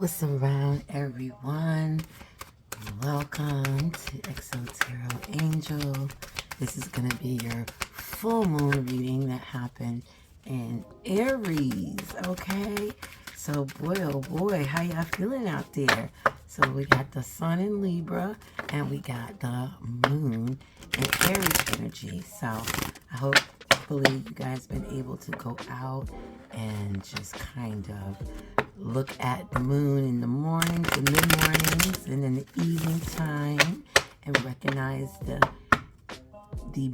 What's around, everyone? Welcome to Tarot Angel. This is going to be your full moon reading that happened in Aries, okay? So, boy, oh boy, how y'all feeling out there? So, we got the sun in Libra, and we got the moon in Aries energy. So, I hopefully you guys been able to go out and just kind of look at the moon in the mornings, the mid-mornings, and in the evening time, and recognize the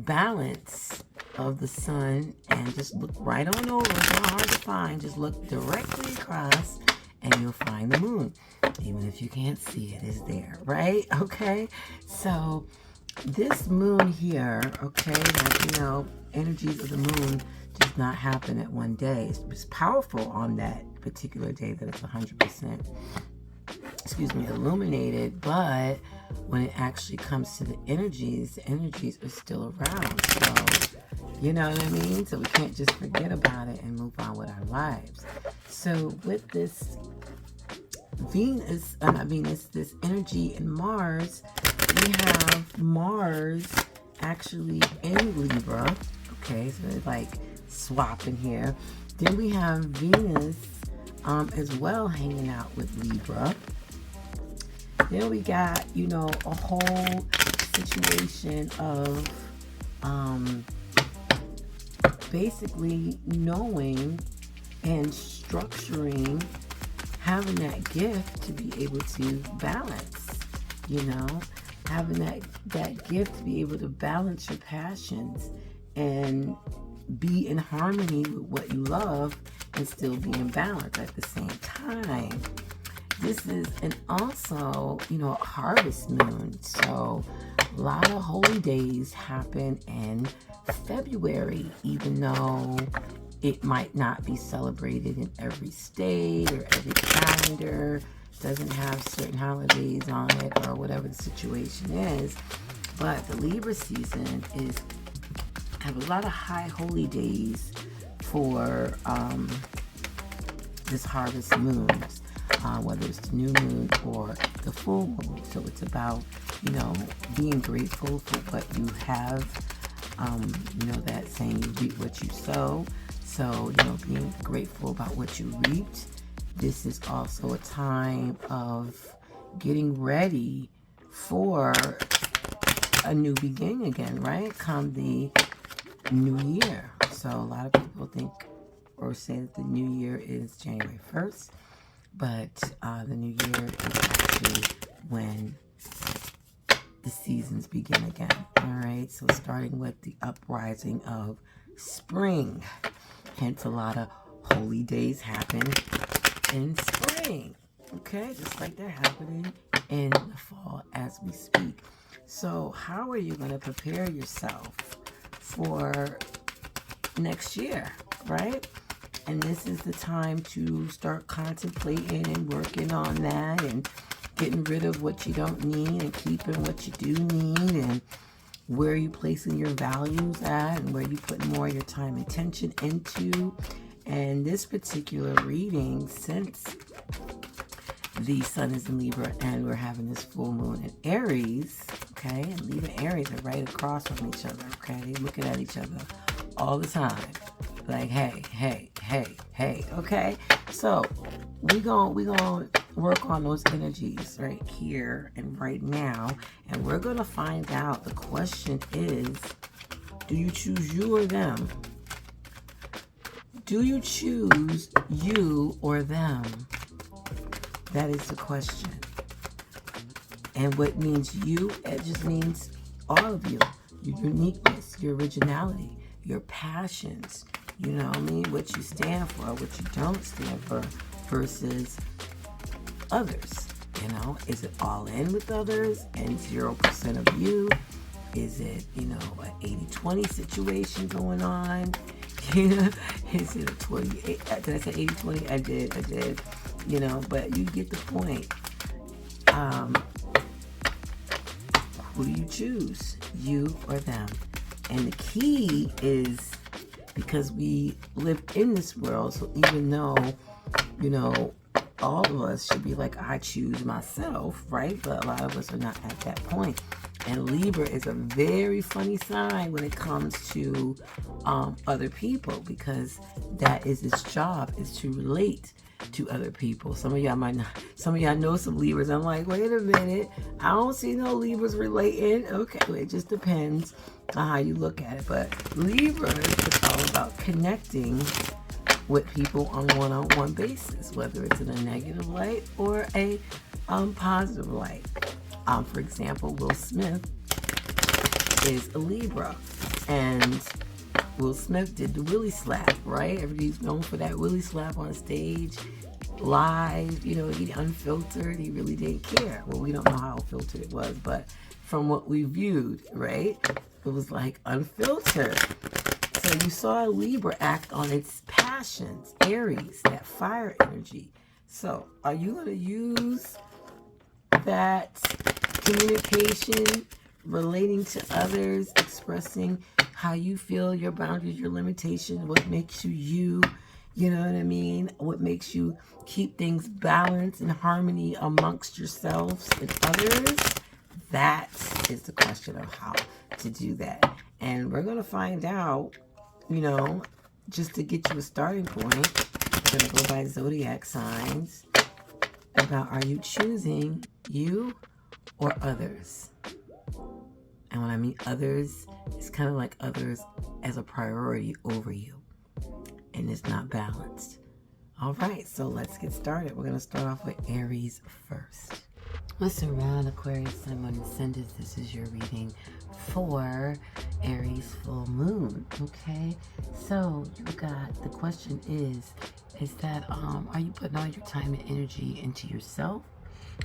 balance of the sun, and just look right on over. It's not hard to find. Just look directly across and you'll find the moon. Even if you can't see it, it's there, right? Okay, so this moon here, okay, like, you know, energies of the moon does not happen at one day. It's powerful on that particular day that it's 100%, excuse me, illuminated, but when it actually comes to the energies are still around. So, you know what I mean? So we can't just forget about it and move on with our lives. So with this this energy in Mars, we have Mars actually in Libra. Okay, so it's like swapping here. Then we have Venus as well hanging out with Libra. Then we got, you know, a whole situation of basically knowing and structuring, having that gift to be able to balance, you know, having that gift to be able to balance your passions and be in harmony with what you love and still be in balance at the same time. This is also, you know, a harvest moon. So a lot of holy days happen in February, even though it might not be celebrated in every state or every calendar, doesn't have certain holidays on it or whatever the situation is. But the Libra season have a lot of high holy days for this harvest moons, whether it's the new moon or the full moon. So it's about, you know, being grateful for what you have. You know that saying, you reap what you sow. So, you know, being grateful about what you reaped. This is also a time of getting ready for a new beginning again, right? Come the new year. So a lot of people think or say that the new year is January 1st, but the new year is actually when the seasons begin again. All right, so starting with the uprising of spring, hence a lot of holy days happen in spring. Okay, just like they're happening in the fall as we speak. So how are you going to prepare yourself for next year, right? And this is the time to start contemplating and working on that and getting rid of what you don't need and keeping what you do need, and where you placing your values at and where you putting more of your time and attention into. And this particular reading, since the sun is in Libra and we're having this full moon in Aries, okay, and Libra and Aries are right across from each other, okay, they're looking at each other all the time, like, hey, hey, hey, hey, okay. So we gonna work on those energies right here and right now, and we're gonna find out. The question is, do you choose you or them? Do you choose you or them? That is the question. And what means you, it just means all of you, your uniqueness, your originality, your passions, you know what I mean, what you stand for, what you don't stand for, versus others. You know, is it all in with others and 0% of you? Is it, you know, an 80-20 situation going on? You know, is it a 28? Did I say 80-20? I did. You know, but you get the point. Who do you choose? You or them? And the key is, because we live in this world, so even though, you know, all of us should be like, I choose myself, right? But a lot of us are not at that point. And Libra is a very funny sign when it comes to other people, because that is its job, is to relate to other people. Some of y'all might not, some of y'all know some Libras. I'm like, wait a minute, I don't see no Libras relating. Okay, well, it just depends on how you look at it. But Libra is all about connecting with people on one-on-one basis, whether it's in a negative light or a positive light. For example, Will Smith is a Libra, and Will Smith did the Willie slap, right? Everybody's known for that Willie slap on stage, live, you know, he unfiltered, he really didn't care. Well, we don't know how filtered it was, but from what we viewed, right, it was like unfiltered. So you saw a Libra act on its passions, Aries, that fire energy. So are you going to use that communication, relating to others, expressing how you feel, your boundaries, your limitations, what makes you you, you know what I mean? What makes you keep things balanced and harmony amongst yourselves and others? That is the question of how to do that. And we're going to find out, you know, just to get you a starting point. We're going to go by zodiac signs about, are you choosing you or others? And when I mean others, it's kind of like others as a priority over you. And it's not balanced. All right, so let's get started. We're going to start off with Aries first. Listen around, Aquarius, Sun, Moon, Ascendant. This is your reading for Aries full moon. Okay, so you got, the question is that are you putting all your time and energy into yourself,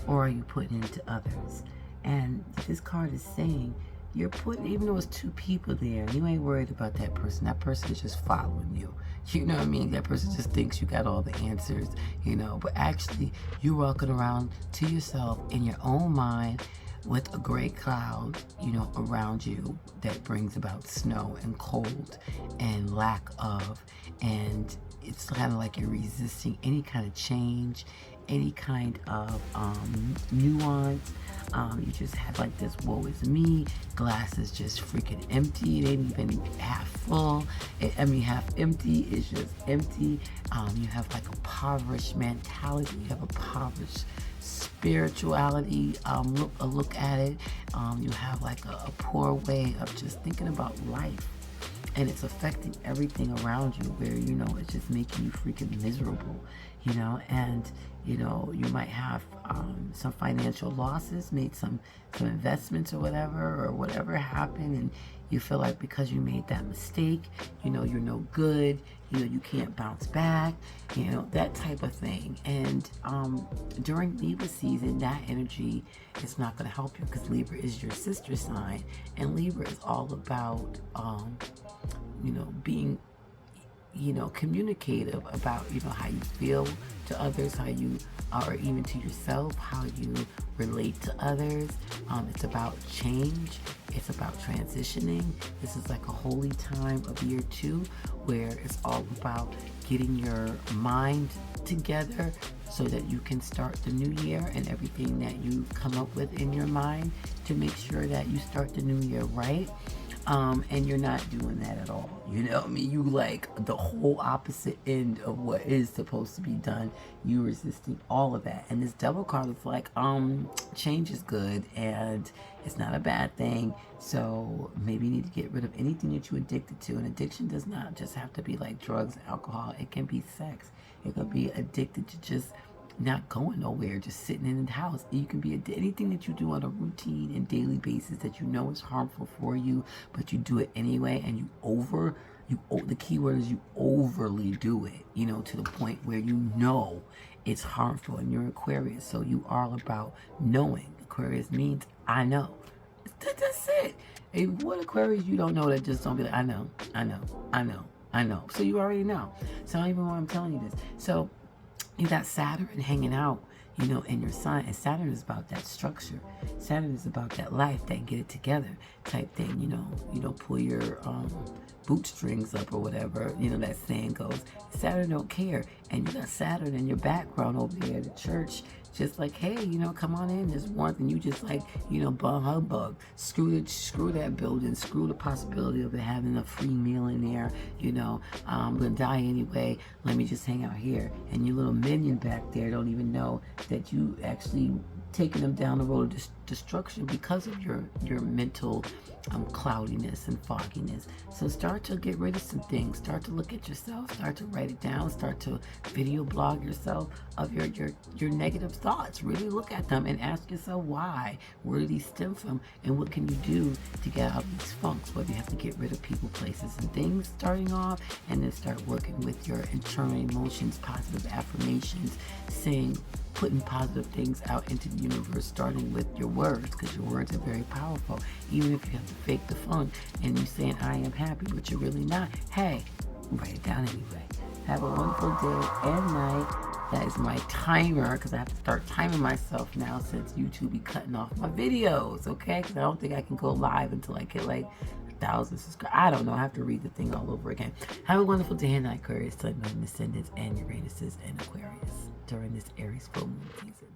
or are you putting into others? And this card is saying you're putting, even though it's two people there, you ain't worried about that person. That person is just following you. You know what I mean? That person just thinks you got all the answers, you know, but actually you're walking around to yourself in your own mind with a gray cloud, you know, around you that brings about snow and cold and lack of, and it's kind of like you're resisting any kind of change, any kind of nuance. You just have like this woe is me, glass is just freaking empty, it ain't even half full, half empty, it's just empty. You have like a impoverished mentality, you have a impoverished spirituality, look at it. You have like a poor way of just thinking about life, and it's affecting everything around you, where, you know, it's just making you freaking miserable, you know. And, you know, you might have some financial losses, made some investments or whatever happened, and you feel like because you made that mistake, you know, you're no good, you know, you can't bounce back, you know, that type of thing. And during Libra season, that energy is not going to help you, because Libra is your sister sign, and Libra is all about you know, being, you know, communicative about, you know, how you feel to others, how you are, even to yourself, how you relate to others. It's about change. It's about transitioning. This is like a holy time of year 2, where it's all about getting your mind together so that you can start the new year, and everything that you come up with in your mind to make sure that you start the new year right. And you're not doing that at all. You know what I mean? You like the whole opposite end of what is supposed to be done. You resisting all of that. And this devil card is like, change is good and it's not a bad thing. So maybe you need to get rid of anything that you're addicted to. And addiction does not just have to be like drugs and alcohol. It can be sex. It could be addicted to just not going nowhere, just sitting in the house. You can be anything that you do on a routine and daily basis that you know is harmful for you, but you do it anyway, and the key word is you overly do it, you know, to the point where you know it's harmful. And you're Aquarius, so you are all about knowing. Aquarius means I know. That's it. Hey, what Aquarius you don't know that just don't be like, I know, I know, I know, I know. So you already know. So I don't even know why I'm telling you this. So You got Saturn hanging out, you know, in your sign. And Saturn is about that structure. Saturn is about that life, that get it together type thing, you know. You don't pull your bootstrings up or whatever, you know, that saying goes. Saturn don't care. And you got Saturn in your background over there at the church, just like, hey, you know, come on in, there's warmth, and you just like, you know, bah humbug. Screw that building, screw the possibility of it having a free meal in there, you know, I'm gonna die anyway, let me just hang out here. And your little minion back there don't even know that you actually taking them down the road of destruction because of your mental cloudiness and fogginess. So start to get rid of some things. Start to look at yourself. Start to write it down. Start to video blog yourself of your negative thoughts. Really look at them and ask yourself why. Where do these stem from? And what can you do to get out of these funks? Whether you have to get rid of people, places, and things starting off, and then start working with your internal emotions, positive affirmations, saying, putting positive things out into the universe, starting with your words, because your words are very powerful. Even if you have to fake the funk and you're saying, I am happy, but you're really not. Hey, write it down anyway. Have a wonderful day and night. That is my timer, because I have to start timing myself now since YouTube be cutting off my videos, okay? Because I don't think I can go live until I get like 1,000 subscribers. I don't know. I have to read the thing all over again. Have a wonderful day and night, Aquarius, Sun, Moon, Ascendants, and Uranuses and Aquarius during this Aries full moon season.